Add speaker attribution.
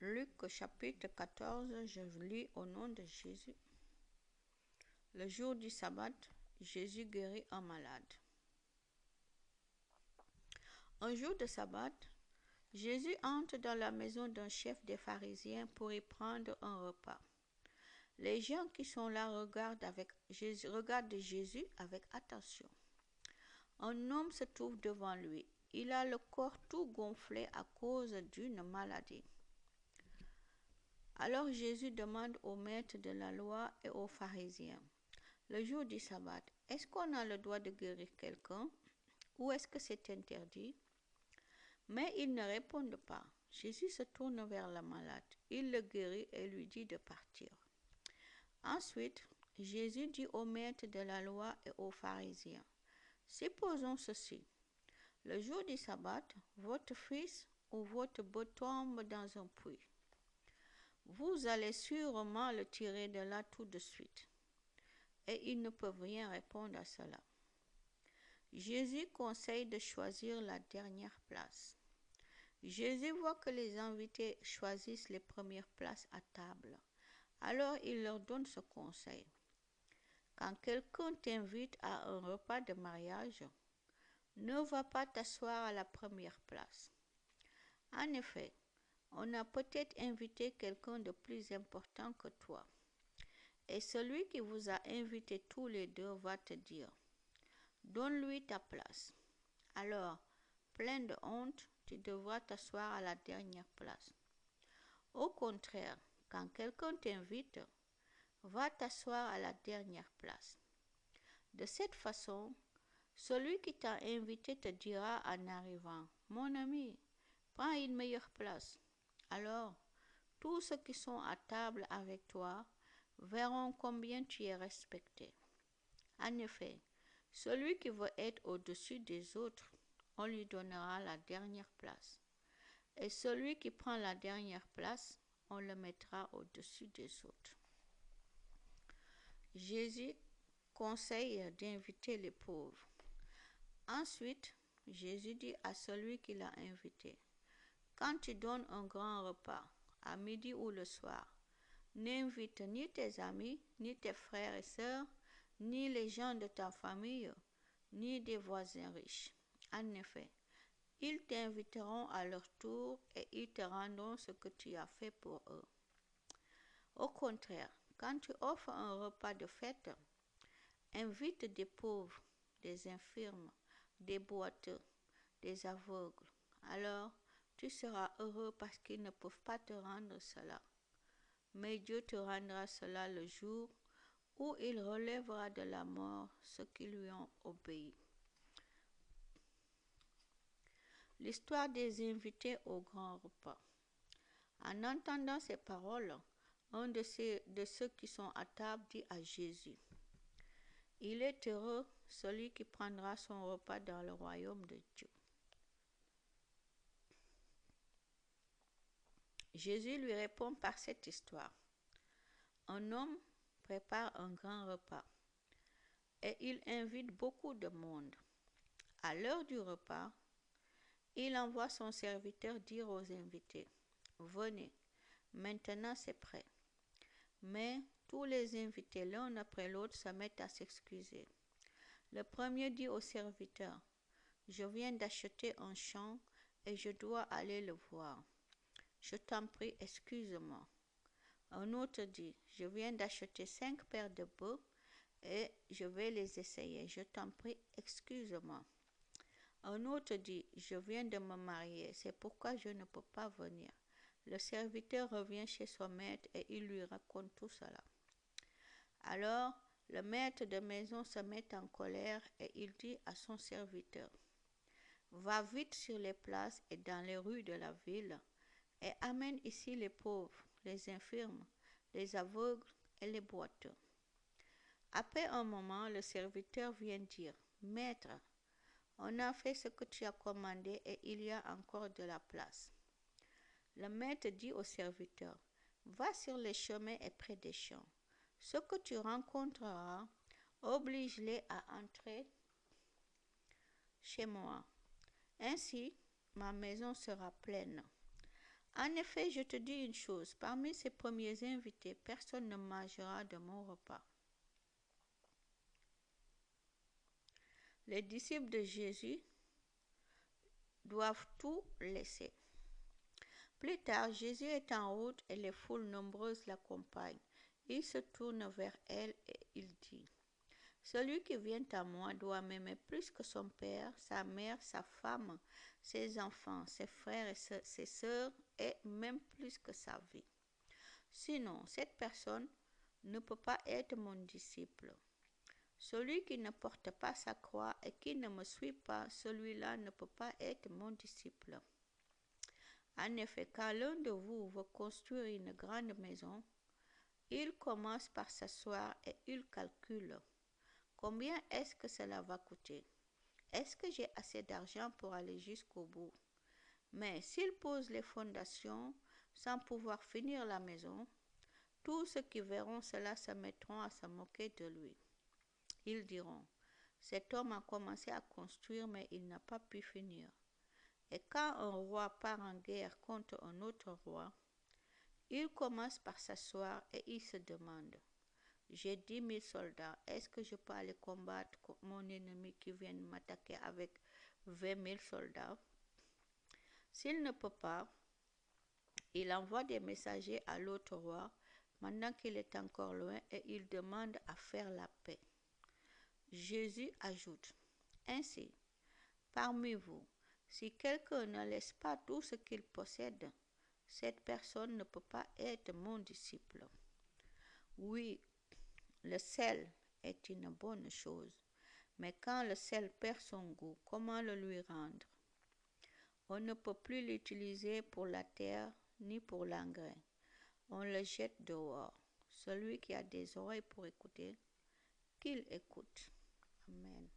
Speaker 1: Luc chapitre 14, je lis au nom de Jésus. Le jour du sabbat, Jésus guérit un malade. Un jour de sabbat, Jésus entre dans la maison d'un chef des pharisiens pour y prendre un repas. Les gens qui sont là regardent Jésus avec attention. Un homme se trouve devant lui. Il a le corps tout gonflé à cause d'une maladie. Alors Jésus demande au maître de la loi et aux pharisiens, le jour du sabbat, est-ce qu'on a le droit de guérir quelqu'un ou est-ce que c'est interdit? Mais ils ne répondent pas. Jésus se tourne vers le malade. Il le guérit et lui dit de partir. Ensuite, Jésus dit au maître de la loi et aux pharisiens, supposons ceci. Le jour du sabbat, votre fils ou votre bœuf tombe dans un puits. Vous allez sûrement le tirer de là tout de suite. Et ils ne peuvent rien répondre à cela. Jésus conseille de choisir la dernière place. Jésus voit que les invités choisissent les premières places à table. Alors il leur donne ce conseil. Quand quelqu'un t'invite à un repas de mariage, ne va pas t'asseoir à la première place. En effet, on a peut-être invité quelqu'un de plus important que toi. Et celui qui vous a invité tous les deux va te dire, donne-lui ta place. Alors, plein de honte, tu devras t'asseoir à la dernière place. Au contraire, quand quelqu'un t'invite, va t'asseoir à la dernière place. De cette façon, celui qui t'a invité te dira en arrivant, mon ami, prends une meilleure place. Alors, tous ceux qui sont à table avec toi verront combien tu es respecté. En effet, celui qui veut être au-dessus des autres, on lui donnera la dernière place. Et celui qui prend la dernière place, on le mettra au-dessus des autres. Jésus conseille d'inviter les pauvres. Ensuite, Jésus dit à celui qui l'a invité, quand tu donnes un grand repas, à midi ou le soir, n'invite ni tes amis, ni tes frères et sœurs, ni les gens de ta famille, ni des voisins riches. En effet, ils t'inviteront à leur tour et ils te rendront ce que tu as fait pour eux. Au contraire, quand tu offres un repas de fête, invite des pauvres, des infirmes, des boiteux, des aveugles. Alors, tu seras heureux parce qu'ils ne peuvent pas te rendre cela. Mais Dieu te rendra cela le jour où il relèvera de la mort ceux qui lui ont obéi. L'histoire des invités au grand repas. En entendant ces paroles, un de ceux qui sont à table dit à Jésus, « Il est heureux celui qui prendra son repas dans le royaume de Dieu. » Jésus lui répond par cette histoire. Un homme prépare un grand repas et il invite beaucoup de monde. À l'heure du repas, il envoie son serviteur dire aux invités, « Venez, maintenant c'est prêt. » Mais tous les invités, l'un après l'autre, se mettent à s'excuser. Le premier dit au serviteur, « Je viens d'acheter un champ et je dois aller le voir. Je t'en prie, excuse-moi. » Un autre dit, « Je viens d'acheter 5 paires de bœufs et je vais les essayer. Je t'en prie, excuse-moi. » Un autre dit, « Je viens de me marier, c'est pourquoi je ne peux pas venir. » Le serviteur revient chez son maître et il lui raconte tout cela. Alors, le maître de maison se met en colère et il dit à son serviteur, « Va vite sur les places et dans les rues de la ville et amène ici les pauvres, les infirmes, les aveugles et les boiteux. » Après un moment, le serviteur vient dire, « Maître, on a fait ce que tu as commandé et il y a encore de la place. » Le maître dit au serviteur, « Va sur les chemins et près des champs. Ce que tu rencontreras, oblige-les à entrer chez moi. Ainsi, ma maison sera pleine. » En effet, je te dis une chose, parmi ces premiers invités, personne ne mangera de mon repas. Les disciples de Jésus doivent tout laisser. Plus tard, Jésus est en route et les foules nombreuses l'accompagnent. Il se tourne vers elles et il dit, celui qui vient à moi doit m'aimer plus que son père, sa mère, sa femme, ses enfants, ses frères et ses sœurs, et même plus que sa vie. Sinon, cette personne ne peut pas être mon disciple. Celui qui ne porte pas sa croix et qui ne me suit pas, celui-là ne peut pas être mon disciple. En effet, quand l'un de vous veut construire une grande maison, il commence par s'asseoir et il calcule. Combien est-ce que cela va coûter? Est-ce que j'ai assez d'argent pour aller jusqu'au bout? Mais s'il pose les fondations sans pouvoir finir la maison, tous ceux qui verront cela se mettront à se moquer de lui. Ils diront, cet homme a commencé à construire mais il n'a pas pu finir. Et quand un roi part en guerre contre un autre roi, il commence par s'asseoir et il se demande, j'ai 10 000 soldats, est-ce que je peux aller combattre mon ennemi qui vient m'attaquer avec 20 000 soldats? S'il ne peut pas, il envoie des messagers à l'autre roi pendant qu'il est encore loin et il demande à faire la paix. Jésus ajoute, ainsi, parmi vous, si quelqu'un ne laisse pas tout ce qu'il possède, cette personne ne peut pas être mon disciple. Oui, le sel est une bonne chose, mais quand le sel perd son goût, comment le lui rendre? On ne peut plus l'utiliser pour la terre ni pour l'engrais. On le jette dehors. Celui qui a des oreilles pour écouter, qu'il écoute. Amen.